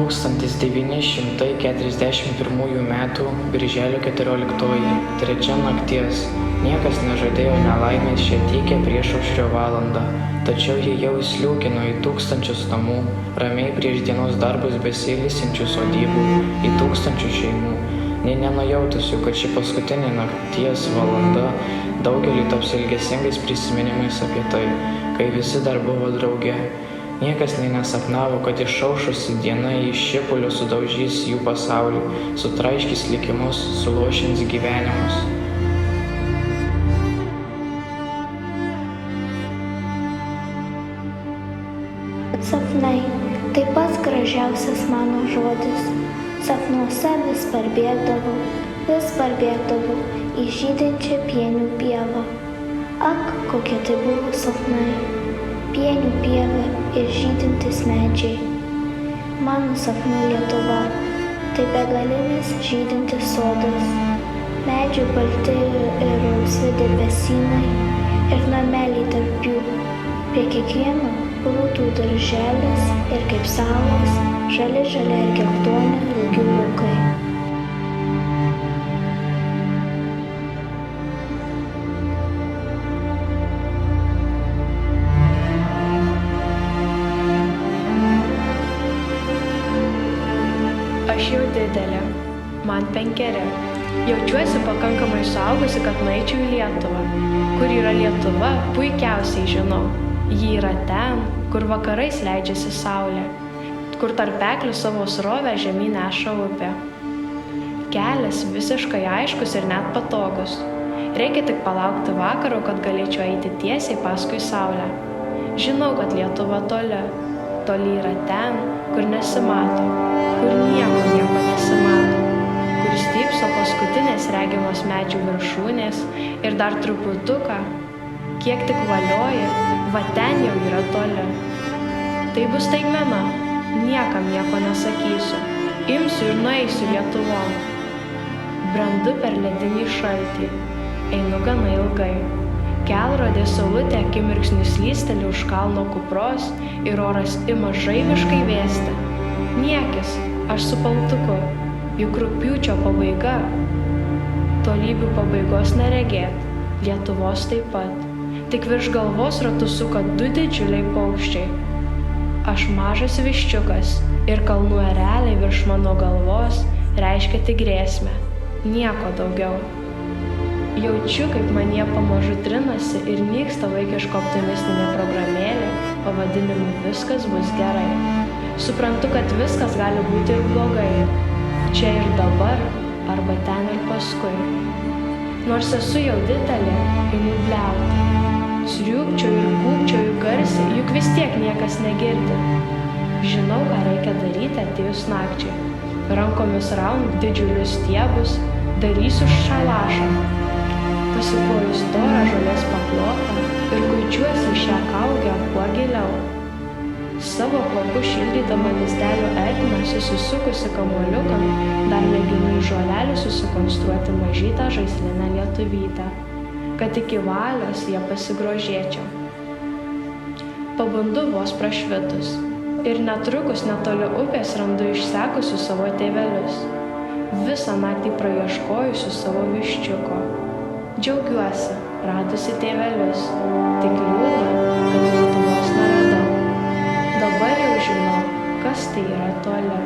1941 m. birželio 14, trečia nakties. Niekas nežadėjo nelaimės šią tykią priešaušrio valandą, tačiau jie jau įsliūkino į tūkstančius namų, ramiai prieš dienos darbus besiilsinčių sodybų, į tūkstančių šeimų, nė nenujautusių, kad ši paskutinė nakties valanda daugeliui taps ilgesingais prisiminimais apie tai, kai visi dar buvo drauge. Niekas nė nesapnavo, kad išaušusi diena į šipulius sudaužys jų pasaulį, sutraiškys likimus, suluošins gyvenimus. Sapnai – tai pats gražiausias mano žodis. Sapnuose vis parbėgdavau į žydinčią pienių pievą. Ak, kokie tai buvo sapnai! Pienių pieva ir žydintys medžiai. Mano sapnų Lietuva – tai begalinis žydintis sodas. Medžių balti ir rausvi debesynai ir nameliai tarp jų. Prie kiekvieno grūdų darželis ir kaip salos, žali ir geltoni rugių laukai. Aš jau didelė, man 5. Jaučiuosi pakankamai suaugusi, kad nueičiau į Lietuvą. Kur yra Lietuva, puikiausiai žinau. Ji yra ten, kur vakarais leidžiasi saulė, kur tarpeklių savo srovę žemyn neša upė. Kelias visiškai aiškus ir net patogus. Reikia tik palaukti vakaro, kad galėčiau eiti tiesiai paskui saulę. Žinau, kad Lietuva toli. Toli yra ten, kur nesimato, kur nieko nesimato, kur stypso paskutinės regimos medžių viršūnės ir dar truputuką, kiek tik valioja, va ten jau yra toli. Tai bus staigmena, niekam nieko nesakysiu, imsiu ir nueisiu Lietuvon. Brendu per ledinį šaltį, einu gana ilgai. Kelrodė saulutė akimirksniu slysteli už kalno kupros ir oras ima žaibiškai vėsti. Niekis, aš su paltuku, juk rugpjūčio pabaiga. Tolybių pabaigos neregėt, Lietuvos taip pat. Tik virš galvos ratu suka 2 didžiuliai paukščiai. Aš mažas viščiukas ir kalnų ereliai virš mano galvos reiškia tik grėsmę, nieko daugiau. Jaučiu, kaip manyje pamažu trinasi ir nyksta vaikiško optimistinė programėlė pavadinimu Viskas bus gerai. Suprantu, kad viskas gali būti ir blogai, čia ir dabar, arba ten ir paskui. Nors esu jau didelė, imu bliauti. Sriūbčiau ir kūkčiauju garsiai, juk vis tiek niekas negirdi. Žinau, ką reikia daryti atėjus nakčiai. Rankomis raunu didžiulius stiebus, darysiu šalašą. Pasikloju storą žolės paklotą ir kuičiuosi šią kaugę kuo giliau. Savo kvapu šildydama lizdelio ertmę susisukusi kamuoliuką, dar mėginu iš žolelių susikonstruoti mažytą žaislinę lietuvytę, kad iki valios ją pasigrožėčiau. Pabundu vos prašvitus ir netrukus netoli upės randu išsekusius savo tėvelius. Visą naktį praieškojusiu savo viščiuko. Džiaugiuosi, radusi tėvelius, tik liūdna, kad Lietuvos neradau. Dabar jau žinau, kas tai yra toli.